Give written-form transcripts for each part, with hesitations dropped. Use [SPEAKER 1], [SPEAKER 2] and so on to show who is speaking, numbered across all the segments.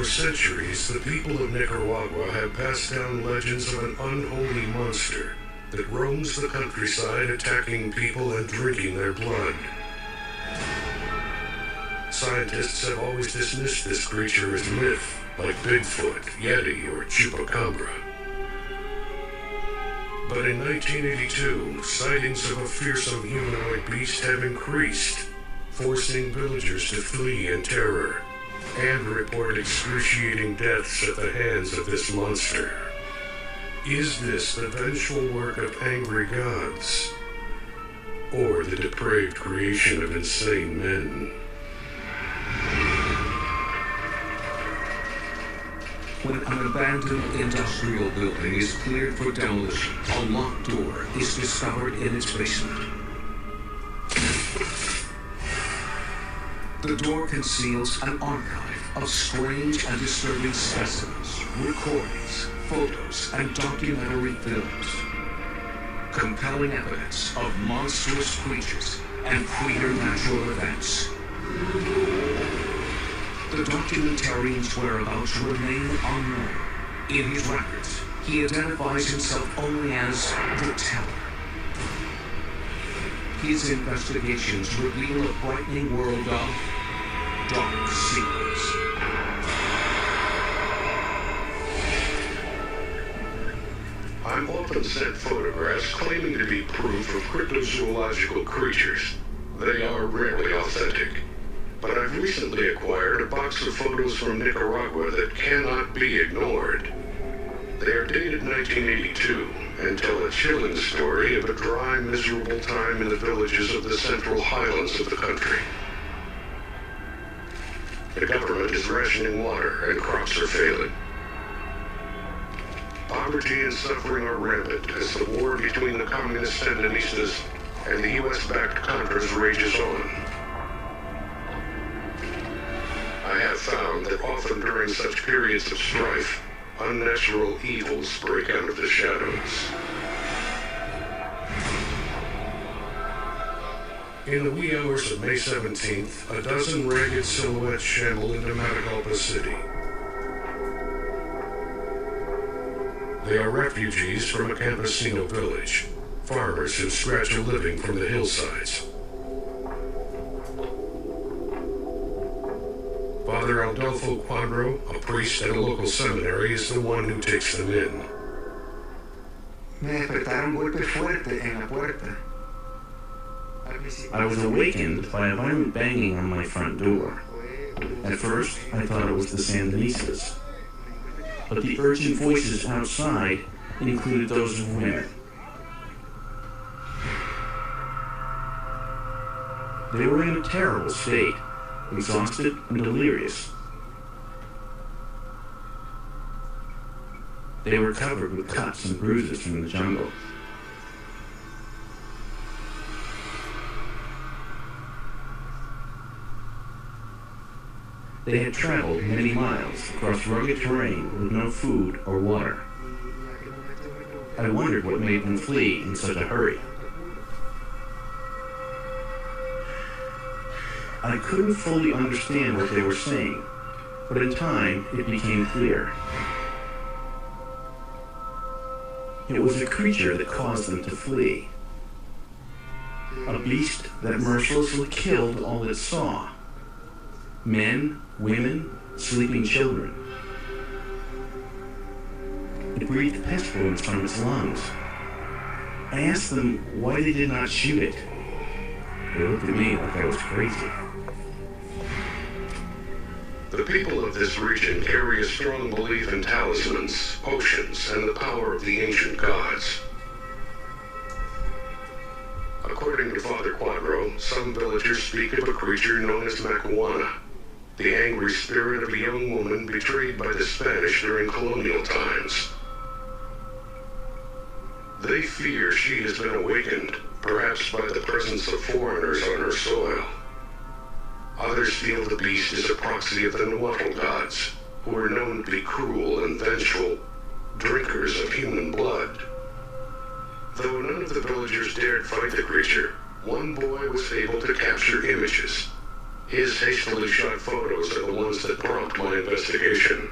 [SPEAKER 1] centuries, the people of Nicaragua have passed down legends of an unholy monster that roams the countryside, attacking people and drinking their blood. Scientists have always dismissed this creature as myth, like Bigfoot, Yeti, or Chupacabra. But in 1982, sightings of a fearsome humanoid beast have increased, forcing villagers to flee in terror and report excruciating deaths at the hands of this monster. Is this the vengeful work of angry gods, or the depraved creation of insane men?
[SPEAKER 2] When an abandoned industrial building is cleared for demolition, a locked door is discovered in its basement. The door conceals an archive of strange and disturbing specimens, recordings, photos, and documentary films. Compelling evidence of monstrous creatures and preternatural events. The documentarian's whereabouts remain unknown. In his records, he identifies himself only as the Teller. His investigations reveal a frightening world of dark secrets.
[SPEAKER 1] I'm often sent photographs claiming to be proof of cryptozoological creatures. They are rarely authentic. But I've recently acquired a box of photos from Nicaragua that cannot be ignored. They are dated 1982 and tell a chilling story of a dry, miserable time in the villages of the central highlands of the country. The government is rationing water and crops are failing. Poverty and suffering are rampant as the war between the communist Sandinistas and the US-backed Contras rages on. I have found that often during such periods of strife, unnatural evils break out of the shadows. In the wee hours of May 17th, a dozen ragged silhouettes shamble into Matagalpa City. They are refugees from a campesino village, farmers who scratch a living from the hillsides. Father Adolfo Quadro, a priest at a local seminary, is the one who takes them in.
[SPEAKER 3] Me despertaron golpe fuerte en la puerta.
[SPEAKER 4] I was awakened by a violent banging on my front door. At first, I thought it was the Sandinistas, but the urgent voices outside included those of women. They were in a terrible state, exhausted and delirious. They were covered with cuts and bruises from the jungle. They had traveled many miles across rugged terrain with no food or water. I wondered what made them flee in such a hurry. I couldn't fully understand what they were saying, but in time it became clear. It was a creature that caused them to flee. A beast that mercilessly killed all it saw. Men, women, sleeping children. It breathed pestilence from its lungs. I asked them why they did not shoot it. They looked at me like I was crazy.
[SPEAKER 1] The people of this region carry a strong belief in talismans, potions, and the power of the ancient gods. According to Father Quadro, some villagers speak of a creature known as Macuana, the angry spirit of a young woman betrayed by the Spanish during colonial times. They fear she has been awakened, perhaps by the presence of foreigners on her soil. Others feel the beast is a proxy of the Nahuatl gods, who are known to be cruel and vengeful, drinkers of human blood. Though none of the villagers dared fight the creature, one boy was able to capture images. His hastily shot photos are the ones that prompt my investigation.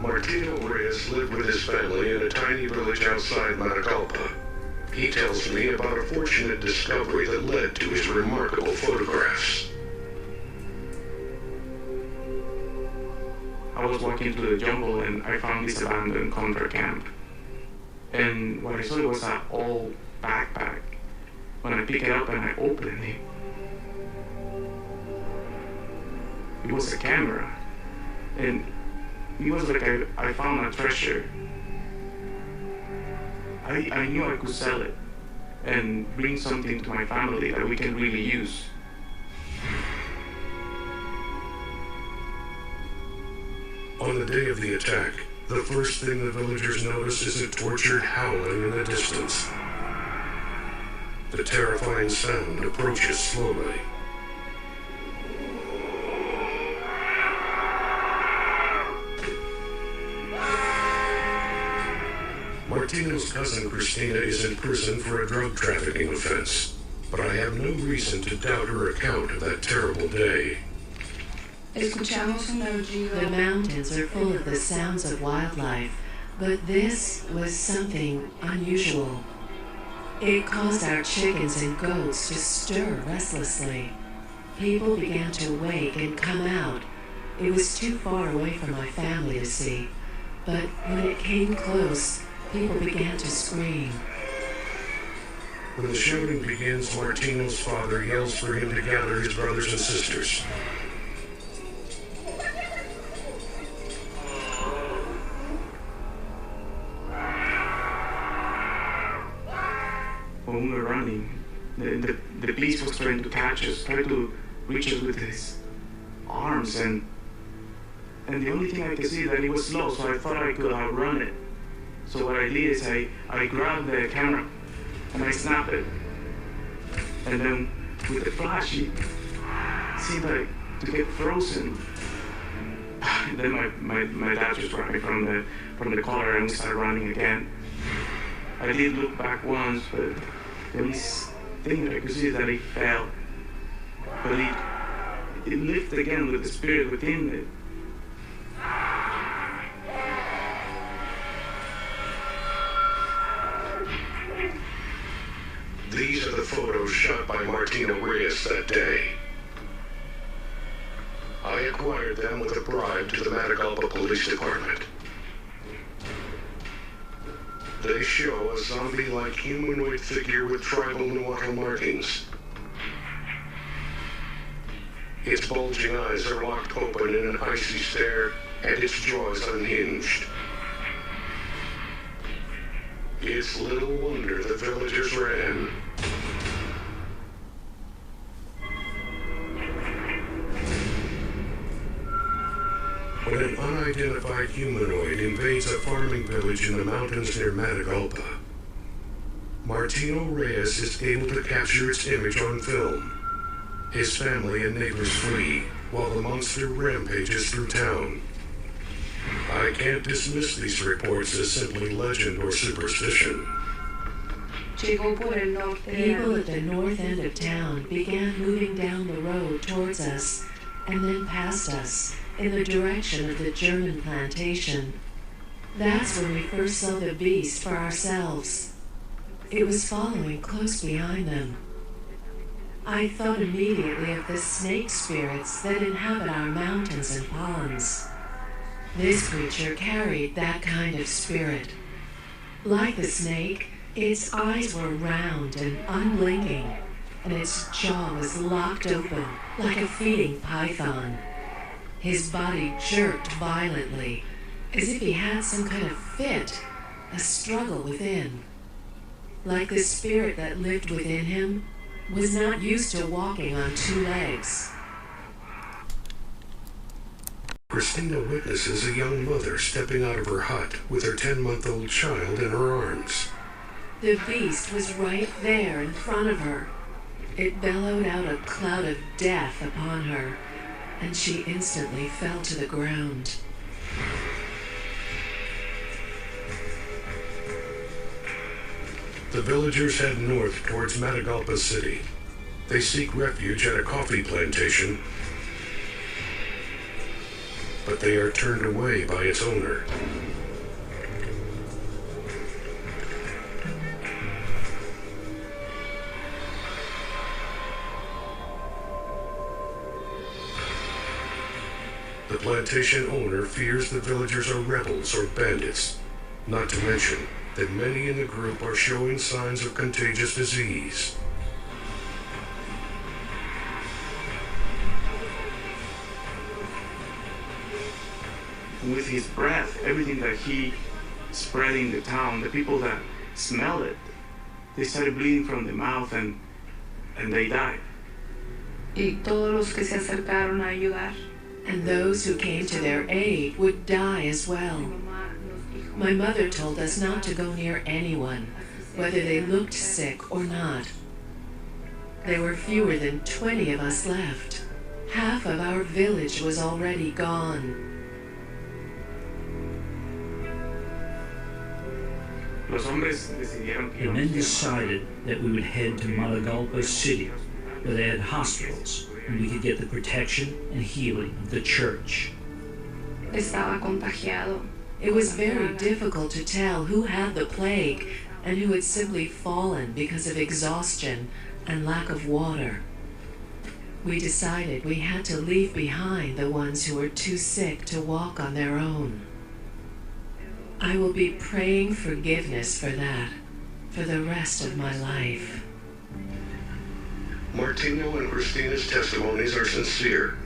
[SPEAKER 1] Martino Reyes lived with his family in a tiny village outside Matagalpa. He tells me about a fortunate discovery that led to his remarkable photographs.
[SPEAKER 5] I was walking through the jungle and I found this abandoned contra camp. And what I saw was an old backpack. When I picked it up and I opened it, it was a camera. And it was like I found a treasure. I knew I could sell it and bring something to my family that we can really use.
[SPEAKER 1] On the day of the attack, the first thing the villagers notice is a tortured howling in the distance. The terrifying sound approaches slowly. Martino's cousin Christina is in prison for a drug trafficking offense, but I have no reason to doubt her account of that terrible day.
[SPEAKER 6] The mountains are full of the sounds of wildlife, but this was something unusual. It caused our chickens and goats to stir restlessly. People began to wake and come out. It was too far away for my family to see, but when it came close, people began to scream.
[SPEAKER 1] When the shouting begins, Martino's father yells for him to gather his brothers and sisters.
[SPEAKER 5] When we were running, the beast was trying to catch us, trying to reach us with his arms, and the only thing I could see is that it was slow, so I thought I could outrun it. So what I did is I grabbed the camera and I snapped it. And then with the flash, it seemed like to get frozen. And then my dad just grabbed me from the collar and we started running again. I did look back once, but the only thing that I could see is that it fell. But it lived again with the spirit within it.
[SPEAKER 1] These are the photos shot by Martino Reyes that day. I acquired them with a bribe to the Matagalpa Police Department. They show a zombie-like humanoid figure with tribal Nahuatl markings. Its bulging eyes are locked open in an icy stare, and its jaws unhinged. It's little wonder the villagers ran. When an unidentified humanoid invades a farming village in the mountains near Matagalpa, Martino Reyes is able to capture its image on film. His family and neighbors flee, while the monster rampages through town. I can't dismiss these reports as simply legend or superstition.
[SPEAKER 6] People at the north end of town began moving down the road towards us and then past us in the direction of the German plantation. That's when we first saw the beast for ourselves. It was following close behind them. I thought immediately of the snake spirits that inhabit our mountains and ponds. This creature carried that kind of spirit. Like the snake, its eyes were round and unblinking, and its jaw was locked open like a feeding python. His body jerked violently, as if he had some kind of fit, a struggle within. Like the spirit that lived within him was not used to walking on two legs.
[SPEAKER 1] Christina witnesses a young mother stepping out of her hut with her 10-month-old child in her arms.
[SPEAKER 6] The beast was right there in front of her. It bellowed out a cloud of death upon her, and she instantly fell to the ground.
[SPEAKER 1] The villagers head north towards Matagalpa City. They seek refuge at a coffee plantation, but they are turned away by its owner. The plantation owner fears the villagers are rebels or bandits, not to mention that many in the group are showing signs of contagious disease.
[SPEAKER 5] With his breath, everything that he spread in the town, the people that smelled it, they started bleeding from the mouth and they died.
[SPEAKER 7] Y todos los que se acercaron a ayudar.
[SPEAKER 6] And those who came to their aid would die as well. My mother told us not to go near anyone, whether they looked sick or not. There were fewer than 20 of us left. Half of our village was already gone.
[SPEAKER 8] The men decided that we would head to Matagalpa City, where they had hospitals, and we could get the protection and healing of the church.
[SPEAKER 7] Estaba contagiado.
[SPEAKER 6] It was very difficult to tell who had the plague and who had simply fallen because of exhaustion and lack of water. We decided we had to leave behind the ones who were too sick to walk on their own. I will be praying forgiveness for that for the rest of my life.
[SPEAKER 1] Martino and Christina's testimonies are sincere.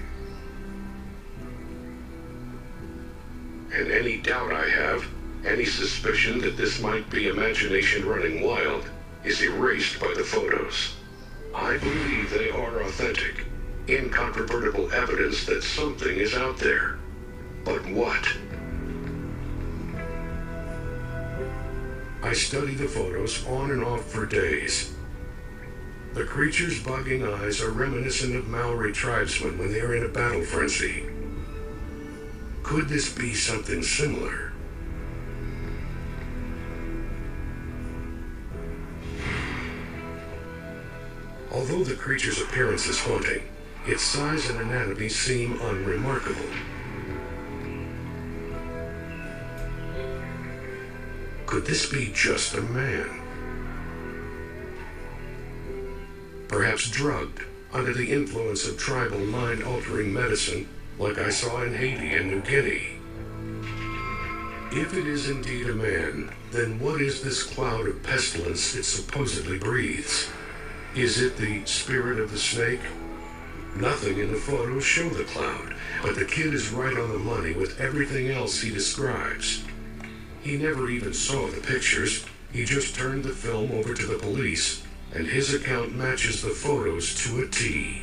[SPEAKER 1] And any doubt I have, any suspicion that this might be imagination running wild, is erased by the photos. I believe they are authentic, incontrovertible evidence that something is out there. But what? I study the photos on and off for days. The creature's bugging eyes are reminiscent of Maori tribesmen when they are in a battle frenzy. Could this be something similar? Although the creature's appearance is haunting, its size and anatomy seem unremarkable. Could this be just a man? Perhaps drugged, under the influence of tribal mind-altering medicine, like I saw in Haiti and New Guinea. If it is indeed a man, then what is this cloud of pestilence it supposedly breathes? Is it the spirit of the snake? Nothing in the photos show the cloud, but the kid is right on the money with everything else he describes. He never even saw the pictures. He just turned the film over to the police, and his account matches the photos to a T.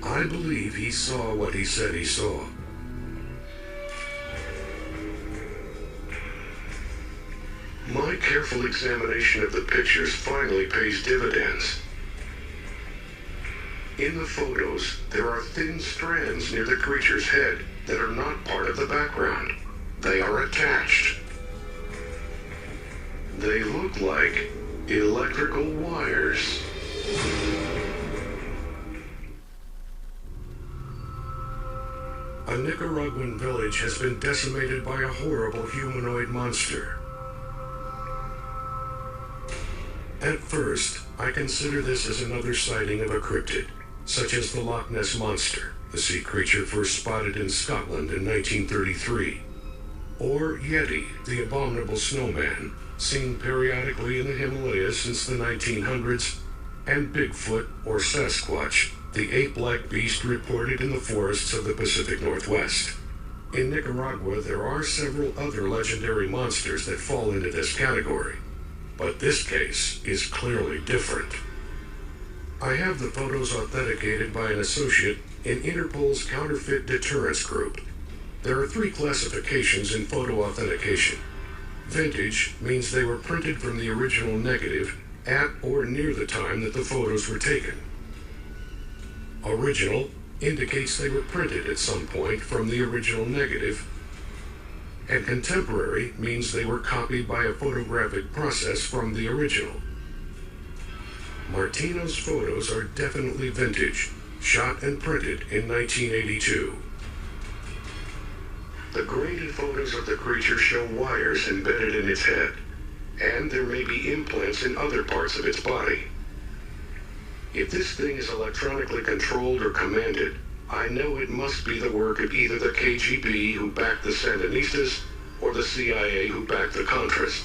[SPEAKER 1] I believe he saw what he said he saw. My careful examination of the pictures finally pays dividends. In the photos, there are thin strands near the creature's head that are not part of the background. They are attached. They look like electrical wires. A Nicaraguan village has been decimated by a horrible humanoid monster. At first, I consider this as another sighting of a cryptid, such as the Loch Ness Monster, the sea creature first spotted in Scotland in 1933. Or Yeti, the abominable snowman, seen periodically in the Himalayas since the 1900s, and Bigfoot, or Sasquatch, the ape-like beast reported in the forests of the Pacific Northwest. In Nicaragua, there are several other legendary monsters that fall into this category, but this case is clearly different. I have the photos authenticated by an associate in Interpol's Counterfeit Deterrence Group. There are 3 classifications in photo authentication. Vintage means they were printed from the original negative at or near the time that the photos were taken. Original indicates they were printed at some point from the original negative. And contemporary means they were copied by a photographic process from the original. Martino's photos are definitely vintage, shot and printed in 1982. The grainy photos of the creature show wires embedded in its head, and there may be implants in other parts of its body. If this thing is electronically controlled or commanded, I know it must be the work of either the KGB who backed the Sandinistas or the CIA who backed the Contras.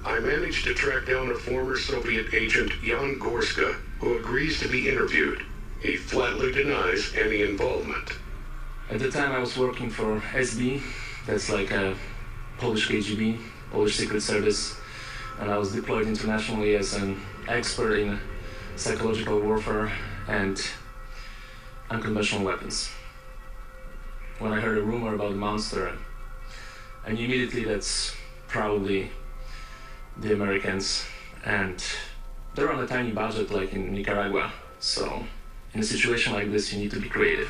[SPEAKER 1] I managed to track down a former Soviet agent, Jan Gorska, who agrees to be interviewed. He flatly denies any involvement.
[SPEAKER 9] At the time I was working for SB, that's like a Polish KGB, Polish Secret Service, and I was deployed internationally as an expert in psychological warfare and unconventional weapons. When I heard a rumor about the monster, I knew immediately that's probably the Americans, and they're on a tiny budget like in Nicaragua, so in a situation like this you need to be creative.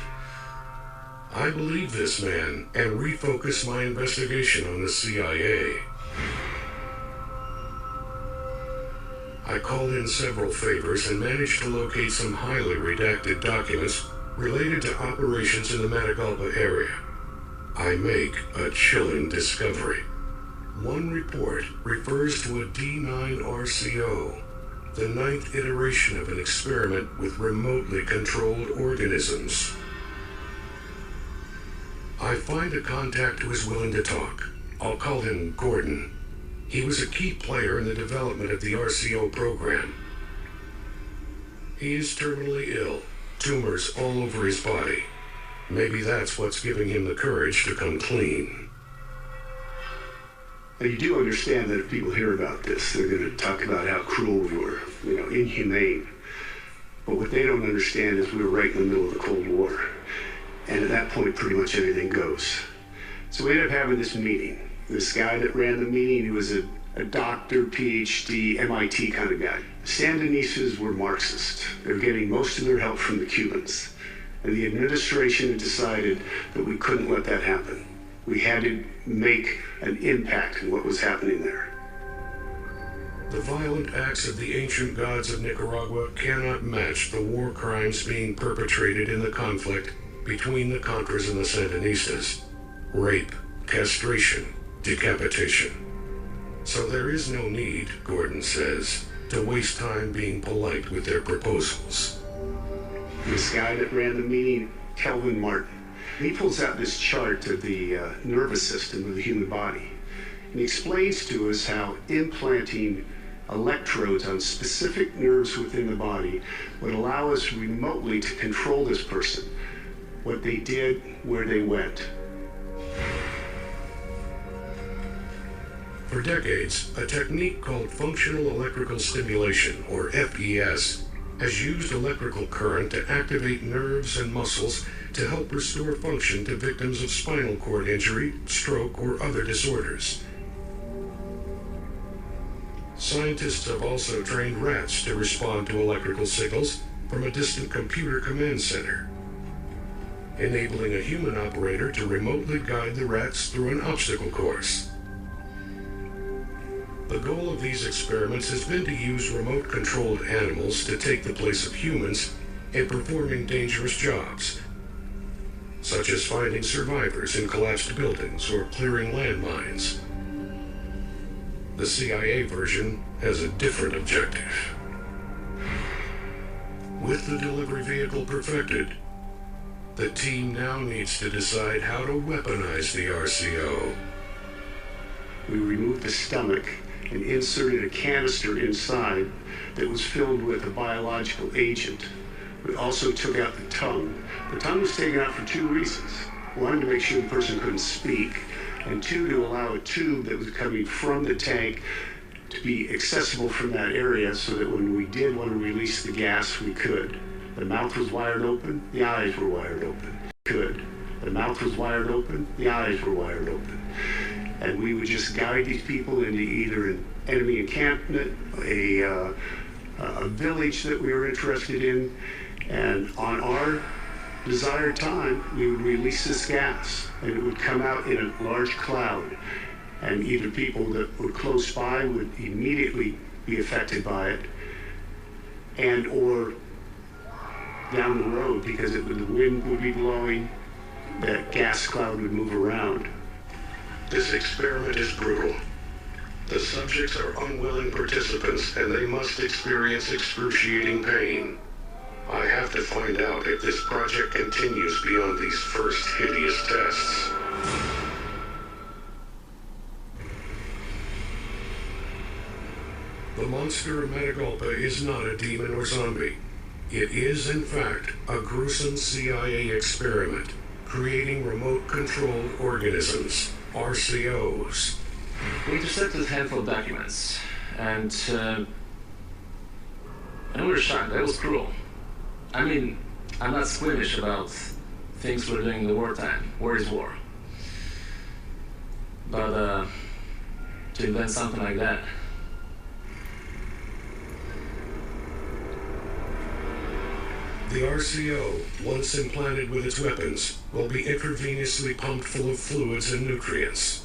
[SPEAKER 1] I believe this man and refocus my investigation on the CIA. I called in several favors and managed to locate some highly redacted documents related to operations in the Matagalpa area. I make a chilling discovery. One report refers to a D9 RCO, the 9th iteration of an experiment with remotely controlled organisms. I find a contact who is willing to talk. I'll call him Gordon. He was a key player in the development of the RCO program. He is terminally ill, tumors all over his body. Maybe that's what's giving him the courage to come clean.
[SPEAKER 10] Now, you do understand that if people hear about this, they're going to talk about how cruel we were, inhumane. But what they don't understand is we were right in the middle of the Cold War. And at that point, pretty much anything goes. So we ended up having this meeting. This guy that ran the meeting, he was a doctor, PhD, MIT kind of guy. Sandinistas were Marxist. They were getting most of their help from the Cubans. And the administration had decided that we couldn't let that happen. We had to make an impact in what was happening there.
[SPEAKER 1] The violent acts of the ancient gods of Nicaragua cannot match the war crimes being perpetrated in the conflict between the Contras and the Sandinistas. Rape, castration, decapitation. So there is no need, Gordon says, to waste time being polite with their proposals.
[SPEAKER 10] This guy that ran the meeting, Kelvin Martin, he pulls out this chart of the nervous system of the human body. And he explains to us how implanting electrodes on specific nerves within the body would allow us remotely to control this person, what they did, where they went.
[SPEAKER 1] For decades, a technique called functional electrical stimulation, or FES, has used electrical current to activate nerves and muscles to help restore function to victims of spinal cord injury, stroke, or other disorders. Scientists have also trained rats to respond to electrical signals from a distant computer command center, enabling a human operator to remotely guide the rats through an obstacle course. The goal of these experiments has been to use remote-controlled animals to take the place of humans in performing dangerous jobs, such as finding survivors in collapsed buildings or clearing landmines. The CIA version has a different objective. With the delivery vehicle perfected, the team now needs to decide how to weaponize the RCO.
[SPEAKER 10] We removed the stomach and inserted a canister inside that was filled with a biological agent. We also took out the tongue. The tongue was taken out for two reasons. One, to make sure the person couldn't speak, and two, to allow a tube that was coming from the tank to be accessible from that area so that when we did want to release the gas, we could. The mouth was wired open, the eyes were wired open. The mouth was wired open, the eyes were wired open. And we would just guide these people into either an enemy encampment, a village that we were interested in, and on our desired time, we would release this gas, and it would come out in a large cloud. And either people that were close by would immediately be affected by it, and or down the road, because the wind would be blowing, that gas cloud would move around.
[SPEAKER 1] This experiment is brutal. The subjects are unwilling participants, and they must experience excruciating pain. I have to find out if this project continues beyond these first hideous tests. The monster of Matagalpa is not a demon or zombie. It is, in fact, a gruesome CIA experiment, creating remote-controlled organisms, RCOs.
[SPEAKER 9] We intercepted a handful of documents, and we were shocked. That was cruel. I mean, I'm not squeamish about things we're doing in the wartime. War is war. But to invent something like that.
[SPEAKER 1] The RCO, once implanted with its weapons, will be intravenously pumped full of fluids and nutrients.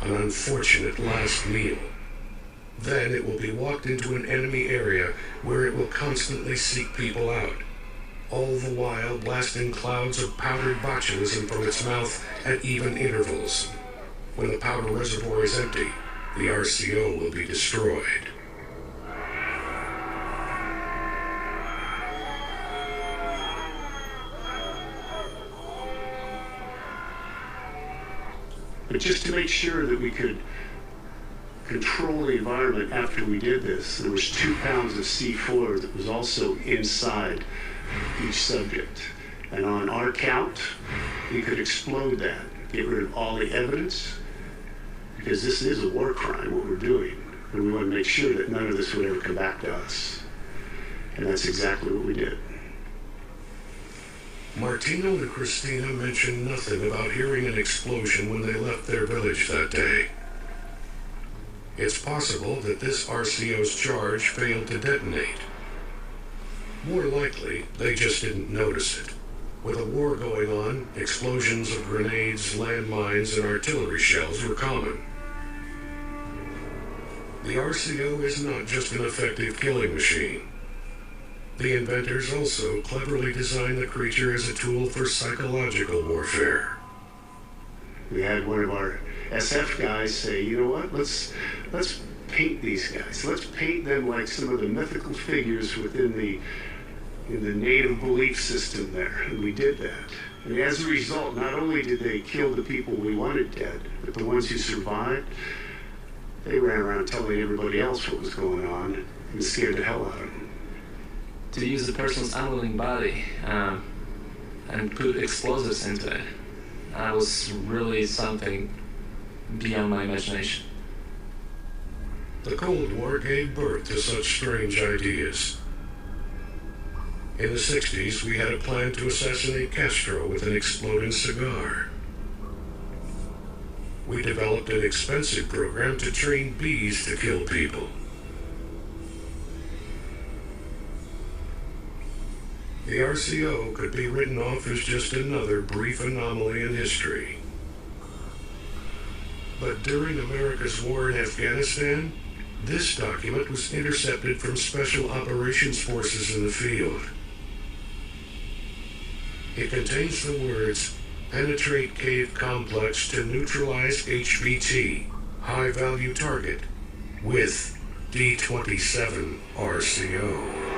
[SPEAKER 1] An unfortunate last meal. Then it will be walked into an enemy area where it will constantly seek people out, all the while blasting clouds of powdered botulism from its mouth at even intervals. When the powder reservoir is empty, the RCO will be destroyed.
[SPEAKER 10] But just to make sure that we could control the environment after we did this, there was 2 pounds of C4 that was also inside each subject. And on our count, we could explode that, get rid of all the evidence, because this is a war crime, what we're doing. And we want to make sure that none of this would ever come back to us. And that's exactly what we did.
[SPEAKER 1] Martino and Christina mentioned nothing about hearing an explosion when they left their village that day. It's possible that this RCO's charge failed to detonate. More likely, they just didn't notice it. With a war going on, explosions of grenades, landmines, and artillery shells were common. The RCO is not just an effective killing machine. The inventors also cleverly designed the creature as a tool for psychological warfare.
[SPEAKER 10] We had one of our SF guys say, you know what, let's paint these guys. Let's paint them like some of the mythical figures within the native belief system there. And we did that. And as a result, not only did they kill the people we wanted dead, but the ones who survived, they ran around telling everybody else what was going on and scared the hell out of them.
[SPEAKER 9] To use the person's unwilling body and put explosives into it, that was really something beyond my imagination.
[SPEAKER 1] The Cold War gave birth to such strange ideas. In the 60s, we had a plan to assassinate Castro with an exploding cigar. We developed an expensive program to train bees to kill people. The RCO could be written off as just another brief anomaly in history. But during America's war in Afghanistan, this document was intercepted from Special Operations Forces in the field. It contains the words, "Penetrate cave complex to neutralize HVT, high-value target, with D-27 RCO."